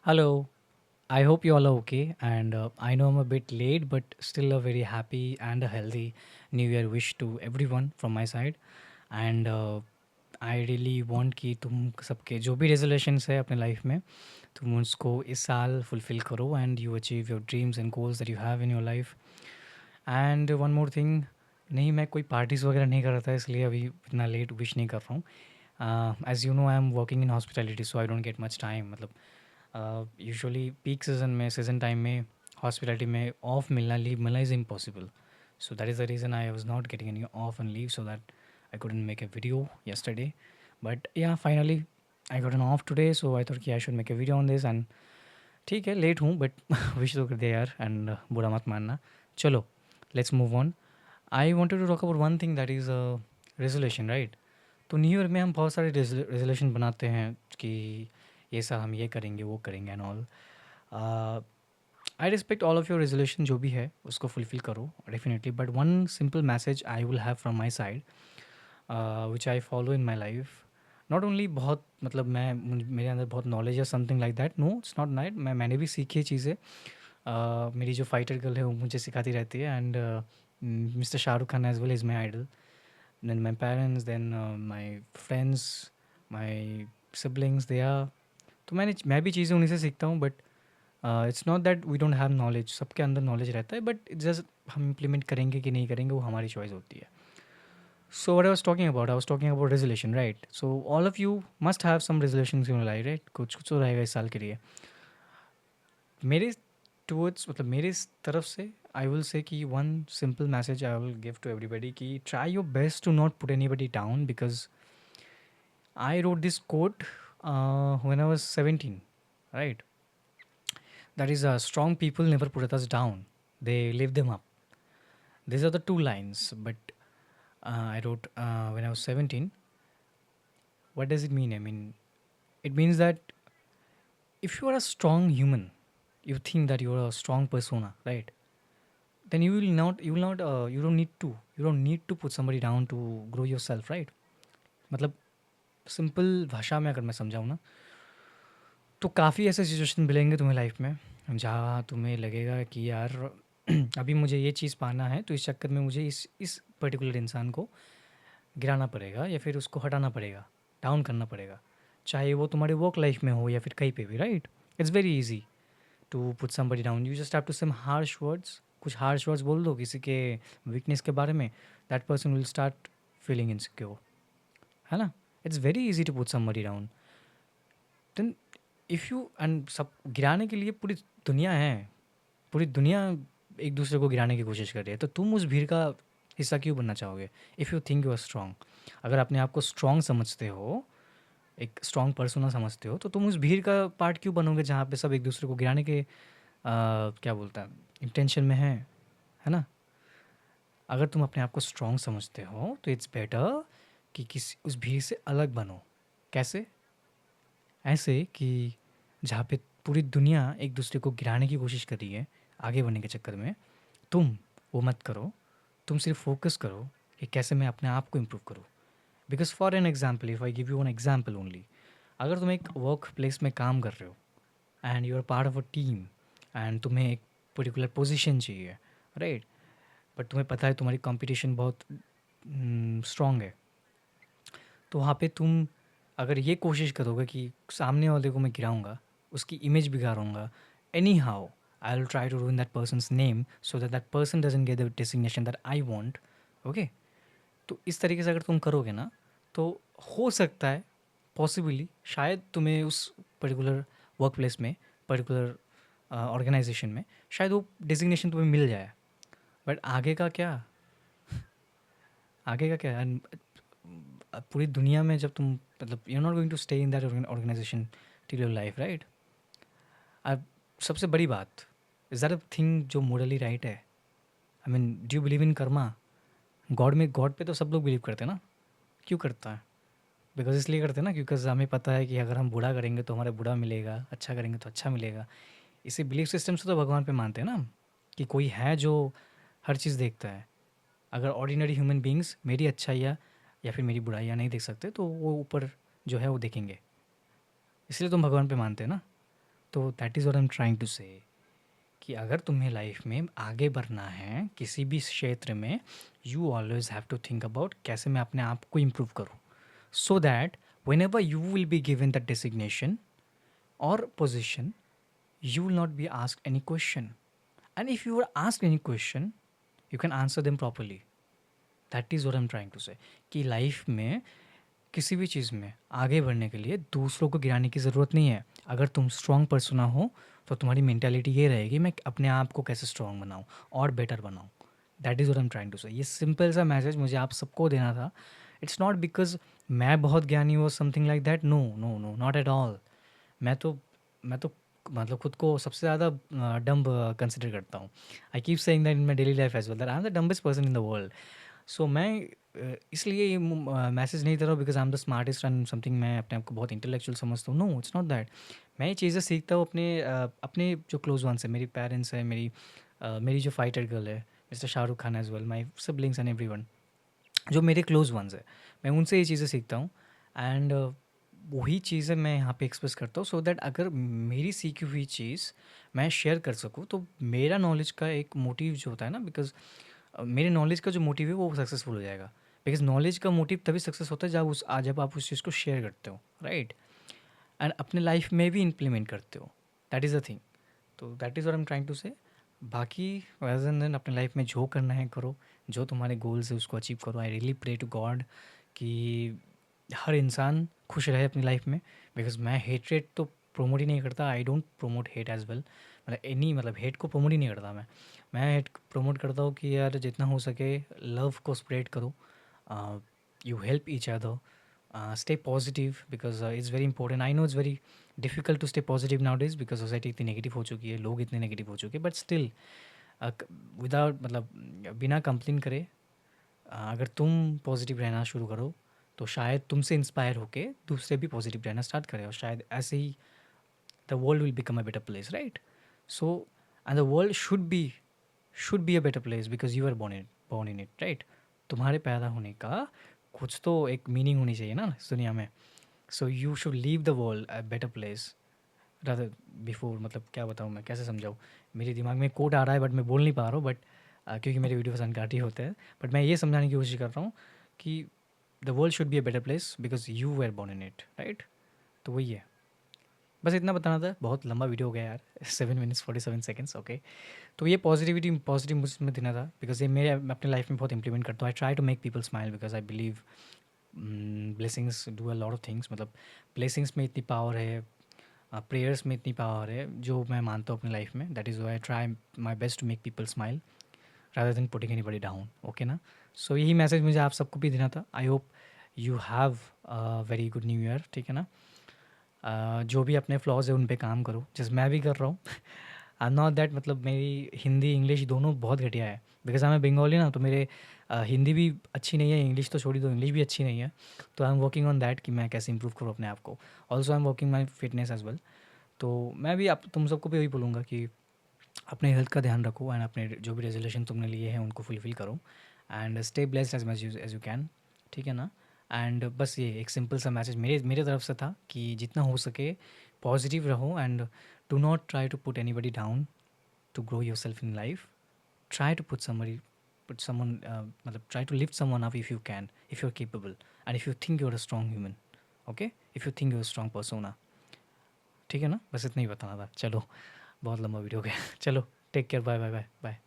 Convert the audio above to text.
Hello, I hope you all are okay. And I know I'm a bit late, but still a very happy and a healthy New Year wish to everyone from my side. And I really want कि तुम सबके जो भी resolutions है अपने life में तुम उसको इस साल फुलफिल करो and you achieve your dreams and goals that you have in your life and one more thing नहीं मैं कोई पार्टीज़ वगैरह नहीं कर रहा था इसलिए अभी इतना लेट विश नहीं कर रहा हूँ as you know I am working in hospitality so I don't get much time मतलब यूजुअली पीक सीज़न में सीज़न टाइम में हॉस्पिटैलिटी में ऑफ मिलना लीव मिलना is impossible so that is the reason I was not getting any off and leave so that I couldn't make a video yesterday but yeah finally I got an off today so I thought कि I should make a video on this and ठीक है late हूँ but wish तो कर दिया यार and बुरा मत मानना चलो let's move on I wanted to talk about one thing that is resolution right तो न्यू ईयर में हम बहुत सारे रेजोल्यूशन बनाते हैं कि ये साल हम ये करेंगे वो करेंगे and all I respect all of your resolution जो भी है उसको फुलफिल करो definitely but one simple message I will have from my side which I follow in my life not only बहुत मतलब मेरे अंदर बहुत नॉलेज है something like that no it's not night मैंने भी सीखी है चीज़ें मेरी जो फाइटर गर्ल है वो मुझे सिखाती रहती है and mister Shahrukh Khan as well is my idol then my parents then my friends my siblings they are तो मैं भी चीज़ें उन्हीं से सीखता हूँ but it's not that we don't have knowledge सबके अंदर नॉलेज रहता है बट इट्स जस्ट हम इम्प्लीमेंट करेंगे कि नहीं करेंगे वो हमारी चॉइस होती है so what I was talking about resolution right so all of you must have some resolution in life right कुछ कुछ तो रहेगा इस साल के लिए मेरे टूवर्ड्स मतलब मेरे इस तरफ से आई विल से कि one simple message I will give to everybody कि try your best to not put anybody down because I wrote this quote when I was 17 right that is strong people never put us down, they lift them up. These are the two lines but I wrote when I was 17. What does it mean? I mean it means that if you are a strong human, you think that you are a strong persona, right? Then you don't need to put somebody down to grow yourself, right? मतलब simple भाषा में अगर मैं समझाऊँ ना तो काफ़ी ऐसे सिचुएशन मिलेंगे तुम्हें लाइफ में जहाँ तुम्हें लगेगा कि यार अभी मुझे ये चीज़ पाना है तो इस चक्कर में मुझे इस पर्टिकुलर इंसान को गिराना पड़ेगा या फिर उसको हटाना पड़ेगा डाउन करना पड़ेगा चाहे वो तुम्हारे वर्क लाइफ में हो या फिर कहीं पे भी right it's very easy to put somebody down you just have to some harsh words कुछ हार्श वर्ड्स बोल दो किसी के वीकनेस के बारे में that person will start feeling insecure है ना it's very easy to put somebody down then if you and सब गिराने के लिए पूरी दुनिया है पूरी दुनिया एक दूसरे को गिराने की कोशिश कर रही है तो तुम उस भीड़ का हिस्सा क्यों बनना चाहोगे if you think you are strong अगर अपने आप को स्ट्रांग समझते हो एक स्ट्रांग पर्सोना समझते हो तो तुम उस भीड़ का पार्ट क्यों बनोगे जहाँ पे सब एक दूसरे को गिराने के क्या बोलता है इंटेंशन में है ना अगर तुम अपने आप को स्ट्रांग समझते हो तो इट्स बेटर कि किसी उस भीड़ से अलग बनो कैसे ऐसे कि जहाँ पे पूरी दुनिया एक दूसरे को गिराने की कोशिश कर रही है आगे बढ़ने के चक्कर में तुम वो मत करो तुम सिर्फ फोकस करो कि कैसे मैं अपने आप को इम्प्रूव करूँ because for an example if I give you an example only अगर तुम एक वर्क प्लेस में काम कर रहे हो and you are part of a team and तुम्हें एक पर्टिकुलर पोजीशन चाहिए राइट बट तुम्हें पता है तुम्हारी कंपटीशन बहुत स्ट्रांग है तो वहाँ पे तुम अगर ये कोशिश करोगे कि सामने वाले को मैं गिराऊंगा उसकी इमेज बिगाड़ूंगा anyhow I will try to ruin that person's name so that that person doesn't get the designation that I want okay तो इस तरीके से अगर तुम करोगे ना तो हो सकता है पॉसिबली शायद तुम्हें उस पर्टिकुलर वर्क प्लेस में पर्टिकुलर ऑर्गेनाइजेशन में शायद वो डेजिग्नेशन तुम्हें मिल जाए बट आगे का क्या And पूरी दुनिया में जब तुम मतलब you are not going to stay in that organization till your life right अब सबसे बड़ी बात इज दैट अ थिंग जो मोरली राइट है I mean do you believe in Karma God पे तो सब लोग बिलीव करते हैं ना क्यों करता है बिकॉज इसलिए करते हैं ना क्योंकि हमें पता है कि अगर हम बुरा करेंगे तो हमारा बुरा मिलेगा अच्छा करेंगे तो अच्छा मिलेगा इसी बिलीफ सिस्टम से तो भगवान पे मानते हैं ना कि कोई है जो हर चीज़ देखता है अगर ऑर्डिनरी ह्यूमन बींग्स मेरी अच्छाइयाँ या फिर मेरी बुराइयाँ नहीं देख सकते तो वो ऊपर जो है वो देखेंगे इसलिए तुम भगवान पे मानते हैं ना तो that is what I am trying to say कि अगर तुम्हें लाइफ में आगे बढ़ना है किसी भी क्षेत्र में, you always have to think about कैसे मैं अपने आप को इम्प्रूव करूँ, so that whenever you will be given the designation or position, you will not be asked any question. And if you were asked any question, you can answer them properly. That is what I'm trying to say. कि life में किसी भी चीज़ में आगे बढ़ने के लिए दूसरों को गिराने की ज़रूरत नहीं है। अगर तुम स्ट्रॉन्ग पर्सना हो तो तुम्हारी मेंटालिटी ये रहेगी मैं अपने आप को कैसे स्ट्रॉन्ग बनाऊँ और बेटर बनाऊँ। That is what I am trying to say. ये सिंपल सा मैसेज मुझे आप सबको देना था। इट्स नॉट बिकॉज मैं बहुत ज्ञानी हूँ something like that, no no no, not at all. मैं तो मतलब खुद को सबसे ज़्यादा डम्ब कंसिडर करता हूँ। I keep saying that in my daily life as well that I am the dumbest person in the world. So मैं इसलिए ये मैसेज नहीं दे रहा हूँ because I am the smartest and something, मैं अपने आप को बहुत इंटेलेक्चुअल समझता हूँ। No, it's not that. मैं ये चीज़ें सीखता हूँ अपने जो क्लोज वंस है, मेरी पेरेंट्स है, मेरी जो फाइटर गर्ल है mister Shahrukh Khan as well, my siblings and every, जो मेरे क्लोज वंस है, मैं उनसे ये चीज़ें सीखता हूँ। एंड वही चीज़ें मैं यहाँ पे एक्सप्रेस करता हूँ सो दैट अगर मेरी सीखी हुई चीज़ मैं शेयर कर सकूँ तो मेरा नॉलेज का एक मोटिव जो होता है ना, बिकॉज मेरे नॉलेज का जो मोटिव है वो सक्सेसफुल हो जाएगा। बिकॉज नॉलेज का मोटिव तभी सक्सेस होता है जब आप उस चीज़ को शेयर करते हो, राइट, एंड अपने लाइफ में भी इम्प्लीमेंट करते हो। That is the thing. तो that is what I am trying to say. बाकी एज एन देन अपने लाइफ में जो करना है करो, जो तुम्हारे गोल्स है उसको अचीव करो। I really pray to God कि हर इंसान खुश रहे अपनी लाइफ में। बिकॉज मैं हेट्रेट तो प्रोमोट ही नहीं करता, I don't promote hate as well. मतलब हेट को प्रोमोट ही नहीं करता मैं हेट प्रमोट करता हूँ कि यार जितना हो सके लव को स्प्रेड करो, you help each other, stay positive because it's very important. I know it's very difficult to stay positive nowadays because society इतनी नेगेटिव हो चुकी है, लोग इतने नेगेटिव हो चुके हैं, बट स्टिल विदाउट मतलब बिना कंप्लेन करे अगर तुम पॉजिटिव रहना शुरू करो तो शायद तुमसे इंस्पायर होके दूसरे भी पॉजिटिव रहना स्टार्ट करें और शायद ऐसे ही the world will become a better place, right. So and the world should be a better place because you are born in it, right. तुम्हारे पैदा होने का कुछ तो एक मीनिंग होनी चाहिए ना इस दुनिया में। So you should leave the world a better place rather before, मतलब क्या बताऊँ मैं, कैसे समझाऊँ। मेरे दिमाग में कोट आ रहा है बट मैं बोल नहीं पा रहा हूँ, बट क्योंकि मेरे वीडियो अनकाटी होते हैं, बट मैं ये समझाने की कोशिश कर रहा हूँ कि the world should be a better place because you were born in it, right. तो वही है, बस इतना बताना था। बहुत लंबा वीडियो हो गया यार 7 minutes 47 seconds, ओके। तो ये पॉजिटिव मुझ में देना था बिकॉज ये मेरे मैं अपने लाइफ में बहुत इंप्लीमेंट करता हूँ। I try to make people smile because I believe blessings do a lot of things. मतलब ब्लेसिंग्स में इतनी पावर है, प्रेयर्स में इतनी पावर है जो मैं मानता हूँ अपनी लाइफ में। That is why I try my best to make people smile rather than putting anybody down, okay ना। सो यही मैसेज मुझे आप सबको भी देना था। I hope you have very good new year, ठीक है ना। जो भी अपने फ्लॉज है उन पे काम करो, जैसे मैं भी कर रहा हूँ। आई एम नॉट दैट, मतलब मेरी हिंदी इंग्लिश दोनों बहुत घटिया है बिकॉज आई एम बंगाली ना, तो मेरे हिंदी भी अच्छी नहीं है, इंग्लिश तो छोड़ी दो, इंग्लिश भी अच्छी नहीं है। तो I am working on that कि मैं कैसे इंप्रूव करूँ अपने आप को। Also I am working my fitness as well. तो मैं भी आप तुम सबको भी वही बोलूँगा कि अपने हेल्थ का ध्यान रखो एंड अपने जो भी रेजोल्यूशन तुमने लिए हैं उनको फुलफिल करो and stay blessed as much as you can, ठीक है ना। एंड बस ये एक सिंपल सा मैसेज मेरे तरफ से था कि जितना हो सके पॉजिटिव रहो and do not try to put anybody down to grow yourself in life. Try to put someone मतलब try to lift someone up if you can, if you're capable, and if you think you're a strong human, okay, if you think you're a strong persona, ठीक है ना। बस इतना ही बताना था। चलो बहुत लंबा वीडियो हो गया। चलो take care, bye bye bye bye.